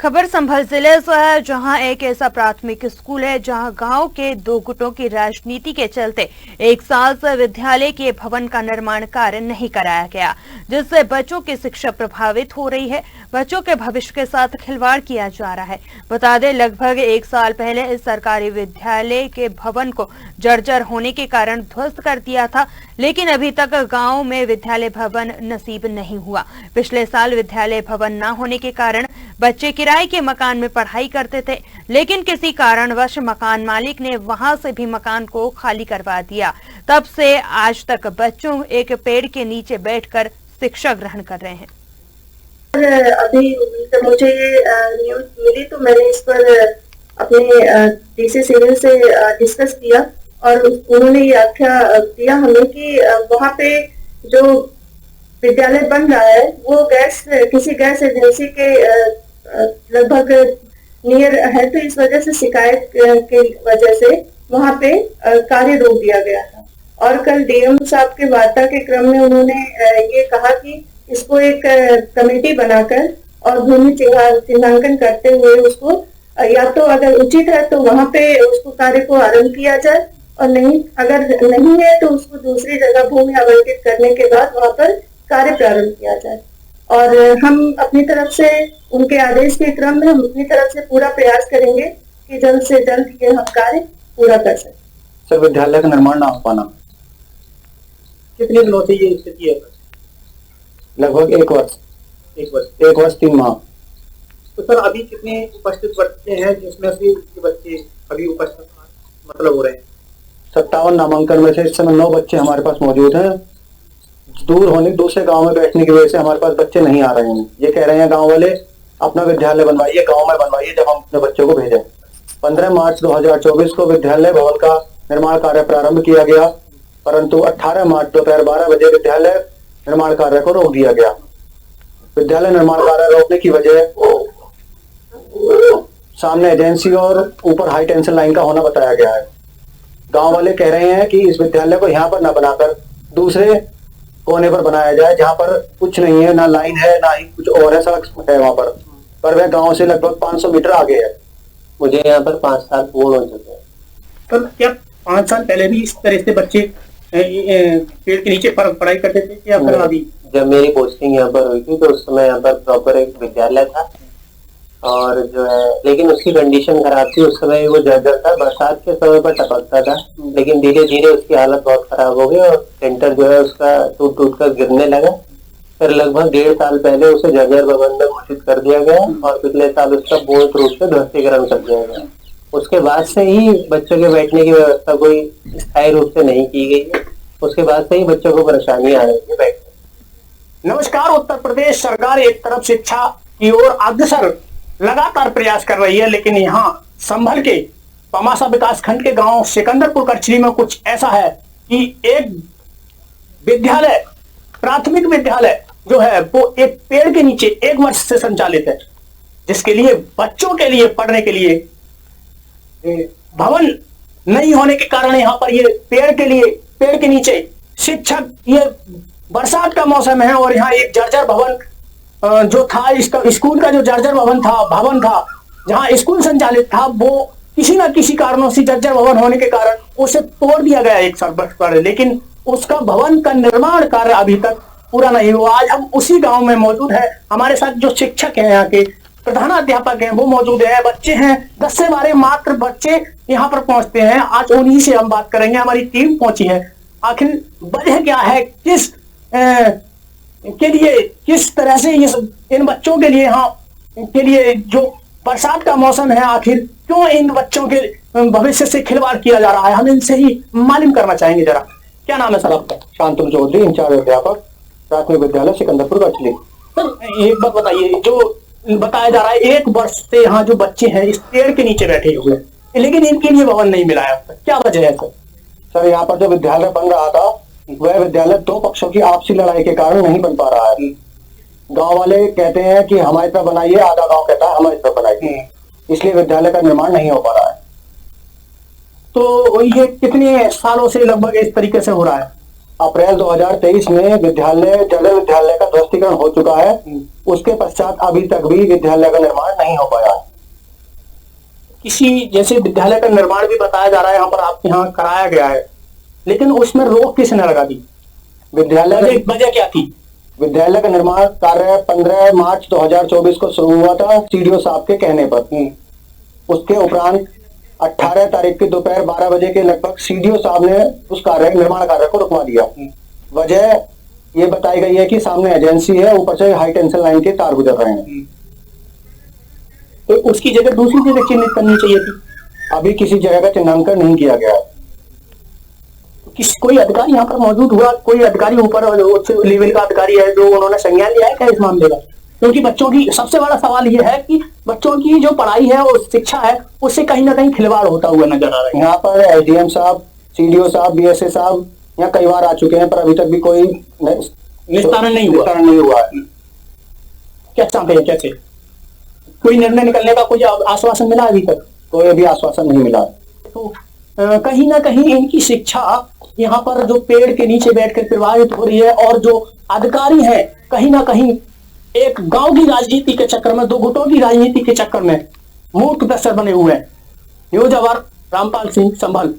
खबर संभल जिले से है, जहां एक ऐसा प्राथमिक स्कूल है जहां गांव के दो गुटों की राजनीति के चलते 1 साल से विद्यालय के भवन का निर्माण कार्य नहीं कराया गया, जिससे बच्चों की शिक्षा प्रभावित हो रही है। बच्चों के भविष्य के साथ खिलवाड़ किया जा रहा है। बता दें, लगभग 1 साल पहले इस सरकारी विद्यालय के भवन को जर्जर होने के कारण ध्वस्त कर दिया था, लेकिन अभी तक गांव में विद्यालय भवन नसीब नहीं हुआ। पिछले साल विद्यालय भवन न होने के कारण बच्चे किराए के मकान में पढ़ाई करते थे, लेकिन किसी कारणवश मकान मालिक ने वहां से भी मकान को खाली करवा दिया। तब से आज तक बच्चों एक पेड़ के नीचे बैठकर शिक्षा ग्रहण कर रहे हैं। अभी तो मुझे ये न्यूज मिली तो मैंने इस पर अपने डीसी सिविल से डिस्कस किया और उन्होंने ये आख्या दिया हमें कि वहाँ पे जो विद्यालय बन रहा है वो किसी गैस एजेंसी के लगभग नियर है, तो इस वजह से शिकायत के वजह से वहाँ पे कार्य रोक दिया गया था। और कल डीएम साहब के वार्ता के क्रम में उन्होंने ये कहा कि इसको एक कमेटी बनाकर और भूमि चिन्हांकन करते हुए उसको या तो अगर उचित है तो वहां पे उसको कार्य को आरंभ किया जाए, और नहीं अगर नहीं है तो उसको दूसरी जगह भूमि आवंटित करने के बाद वहां पर कार्य प्रारंभ किया जाए। और हम अपनी तरफ से उनके आदेश के क्रम में हम अपनी तरफ से पूरा प्रयास करेंगे कि जल्द से जल्द ये हम कार्य पूरा कर सकें। सर, विद्यालय का निर्माण ना हो पाना कितने दिनों से ये स्थिति है? लगभग 1 वर्ष 1 वर्ष 3 माह। तो सर अभी कितने उपस्थित बच्चे हैं जिसमें से बच्चे अभी उपस्थित मतलब हो रहे हैं? 57 नामांकन में से इस समय 9 बच्चे हमारे पास मौजूद हैं। दूर होने दूसरे गांव में बैठने की वजह से हमारे पास बच्चे नहीं आ रहे हैं। ये कह रहे हैं गांव वाले अपना विद्यालय बनवाइए, गांव में बनवाइए, जब हम अपने बच्चों को भेजें। 15 मार्च 2024 को विद्यालय भवन का निर्माण कार्य प्रारंभ किया गया, परंतु 18 मार्च दोपहर 12 बजे विद्यालय निर्माण कार्य को रोक दिया गया। विद्यालय निर्माण कार्य रोकने की वजह सामने एजेंसी और ऊपर हाई टेंशन लाइन का होना बताया गया है। गांव वाले कह रहे हैं कि इस विद्यालय को यहाँ पर न बनाकर दूसरे कोने पर बनाया जाए, जहाँ पर कुछ नहीं है, ना लाइन है ना ही कुछ और है, सड़क है वहां पर वह गांव से लगभग 500 मीटर आगे है। मुझे यहाँ पर 5 साल पूर्ण हो चुके हैं। तो क्या 5 साल पहले भी इस तरह से बच्चे पेड़ के नीचे पढ़ाई करते थे या फिर अभी? जब मेरी पोस्टिंग यहाँ पर हुई थी तो उस समय यहाँ पर प्रॉपर एक विद्यालय था, और जो है लेकिन उसकी कंडीशन खराब थी। उस समय वो जर्जर था, बरसात के समय पर टपकता था, लेकिन धीरे धीरे उसकी हालत बहुत खराब हो गई और सेंटर जो है उसका टूट कर गिरने लगा। फिर लगभग 1.5 साल पहले उसे जर्जर भवन में घोषित कर दिया गया और पिछले साल उसका पूर्ण रूप से ध्वस्तीकरण कर दिया गया। उसके बाद से ही बच्चों के बैठने की व्यवस्था कोई स्थायी रूप से नहीं की गई है। उसके बाद से ही बच्चों को परेशानी आ रही है बैठने। नमस्कार। उत्तर प्रदेश सरकार एक तरफ शिक्षा की ओर अग्रसर लगातार प्रयास कर रही है, लेकिन यहाँ संभल के पमासा विकास खंड के गांव सिकंदरपुर कचरी में कुछ ऐसा है कि एक विद्यालय, प्राथमिक विद्यालय जो है वो एक पेड़ के नीचे 1 वर्ष से संचालित है, जिसके लिए बच्चों के लिए पढ़ने के लिए भवन नहीं होने के कारण यहाँ पर ये पेड़ के नीचे शिक्षक, ये बरसात का मौसम है और यहाँ एक जर्जर भवन जो था, इसका स्कूल का जो जर्जर भवन था जहाँ स्कूल संचालित था, वो किसी न किसी कारणों से जर्जर भवन होने के कारण उसे तोड़ दिया गया 1 साल पहले, लेकिन उसका भवन का निर्माण कार्य अभी तक पूरा नहीं हुआ। आज हम उसी गांव में मौजूद है, हमारे साथ जो शिक्षक हैं, यहाँ के प्रधानाध्यापक हैं वो मौजूद है, बच्चे हैं, 10 से 12 मात्र बच्चे यहाँ पर पहुंचते हैं। आज उन्हीं से हम बात करेंगे। हमारी टीम पहुंची है, आखिर वजह क्या है, किस तरह से इन बच्चों के लिए यहाँ के लिए जो बरसात का मौसम है, आखिर क्यों इन बच्चों के भविष्य से खिलवाड़ किया जा रहा है, हम इनसे ही मालूम करना चाहेंगे। जरा क्या नाम है सर आपका? शांतनु चौधरी, इंचार्ज अध्यापक, प्राथमिक विद्यालय सिकंदरपुर कचरी। सर एक बात बताइए, जो बताया जा रहा है 1 वर्ष से यहाँ जो बच्चे हैं इस पेड़ के नीचे बैठे हुए, लेकिन इनके लिए भवन नहीं मिला है, क्या वजह है सर? सर, यहाँ पर जो विद्यालय बन रहा था वह विद्यालय 2 पक्षों की आपसी लड़ाई के कारण नहीं बन पा रहा है। गांव वाले कहते हैं कि हमारी तरफ बनाइए, आधा गांव कहता है हमारी तरफ बनाइए, इसलिए विद्यालय का निर्माण नहीं हो पा रहा है। तो ये कितने सालों से लगभग इस तरीके से हो रहा है? अप्रैल 2023 में विद्यालय जर्जर विद्यालय का ध्वस्तीकरण हो चुका है। उसके पश्चात अभी तक भी विद्यालय का निर्माण नहीं हो पाया। किसी जैसे विद्यालय का निर्माण भी बताया जा रहा है यहाँ पर, आपके यहाँ कराया गया है, लेकिन उसमें रोक किसने लगा दी? वजह क्या थी? विद्यालय का निर्माण कार्य 15 मार्च 2024 को शुरू हुआ था सीडीओ साहब के कहने पर। उसके उपरांत 18 तारीख की दोपहर 12 बजे के लगभग सीडीओ साहब ने उस निर्माण कार्य को रुकवा दिया। वजह ये बताई गई है कि सामने एजेंसी है, ऊपर से हाई टेंशन लाइन के तार गुजर रहे हैं। तो उसकी जगह दूसरी जगह चिन्हित करनी चाहिए थी। अभी किसी जगह का चिन्हांकन नहीं किया गया। कोई अधिकारी यहाँ पर मौजूद हुआ? कोई अधिकारी ऊपर उच्च लेवल का अधिकारी है जो उन्होंने संज्ञान लिया है क्या इस मामले का? क्योंकि बच्चों की सबसे बड़ा सवाल यह है कि बच्चों की जो पढ़ाई है और शिक्षा है उससे कहीं ना कहीं खिलवाड़ होता हुआ नजर आ रहा है। यहाँ पर एसडीएम साहब, सीडीओ साहब, बीएसए साहब यहाँ कई बार आ चुके हैं, पर अभी तक भी कोई निस्तारण नहीं हुआ। क्या चाहते हैं, कैसे कोई निर्णय निकलने का कोई आश्वासन मिला? अभी तक कोई अभी आश्वासन नहीं मिला। तो कहीं ना कहीं इनकी शिक्षा यहाँ पर जो पेड़ के नीचे बैठकर प्रभावित हो रही है, और जो अधिकारी हैं कहीं ना कहीं एक गांव की राजनीति के चक्कर में, दो गुटों की राजनीति के चक्कर में मूर्ख दस्तर बने हुए हैं। न्यूज अवर रामपाल सिंह, संभल।